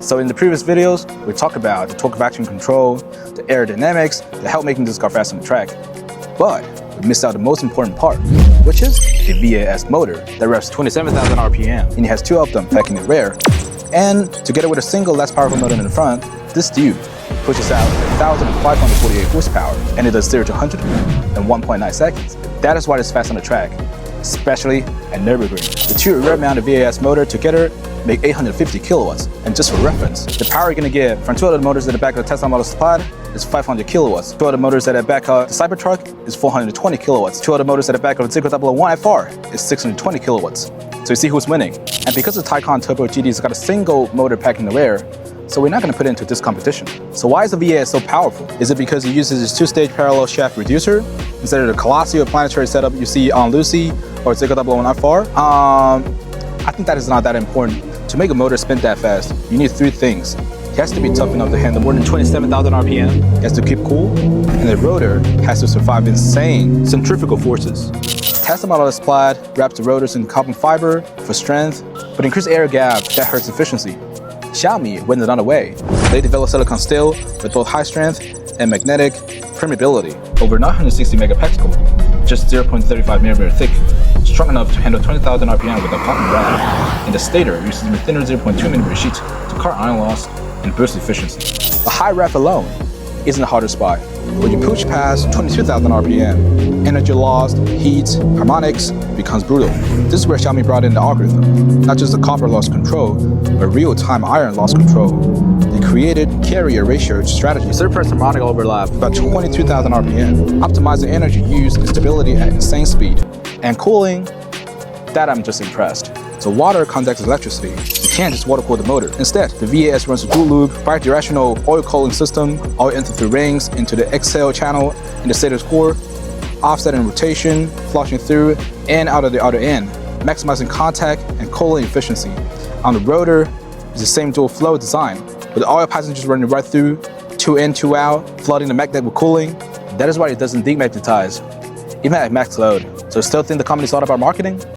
So in the previous videos, we talked about the torque of action control, the aerodynamics that help making this car fast on the track. But we missed out the most important part, which is the VAS motor that revs 27,000 RPM, and it has two of them packing in the rear. And together with a single less powerful motor in the front, this dude pushes out 1,548 horsepower, and it does 0 to 100 in 1.9 seconds. That is why it's fast on the track, especially at Nürburgring. The two rear-mounted VAS motor together make 850 kilowatts. And just for reference, the power you're gonna get from two other motors at the back of the Tesla Model S Plaid is 500 kilowatts. Two other motors at the back of the Cybertruck is 420 kilowatts. Two other motors at the back of the Zeekr 001 FR is 620 kilowatts. So you see who's winning. And because the Taycan Turbo GT's got a single motor pack in the rear, so we're not going to put it into this competition. So why is the VAS so powerful? Is it because it uses this two-stage parallel shaft reducer instead of the colossal planetary setup you see on Lucy or Zeekr 001 FR? I think that is not that important. To make a motor spin that fast, you need three things. It has to be tough enough to handle more than 27,000 RPM, it has to keep cool, and the rotor has to survive insane centrifugal forces. Tesla Model S Plaid wraps the rotors in carbon fiber for strength, but increased air gap that hurts efficiency. Xiaomi went another way. They developed silicon steel with both high strength and magnetic permeability, over 960 megapascal, just 0.35 millimeter thick, strong enough to handle 20,000 RPM without popping rad. And the stator uses a thinner 0.2 millimeter sheet to cut iron loss and boost efficiency. A high rev alone isn't a harder spot. When you push past 22,000 RPM, energy loss, heat, harmonics becomes brutal. This is where Xiaomi brought in the algorithm, not just the copper loss control, but real-time iron loss control. They created carrier ratio strategy, surface harmonic overlap about 22,000 RPM, optimizing energy use and stability at insane speed. And cooling, that I'm just impressed. So water conducts electricity. You can't just water cool the motor. Instead, the VAS runs a dual loop, bidirectional oil cooling system, all enter through rings into the exhale channel in the stator's core, offsetting rotation, flushing through and out of the other end, maximizing contact and cooling efficiency. On the rotor, it's the same dual flow design, with the oil passengers running right through, two in, two out, flooding the magnet with cooling. That is why it doesn't demagnetize, even at max load. So still think the company's thought about marketing?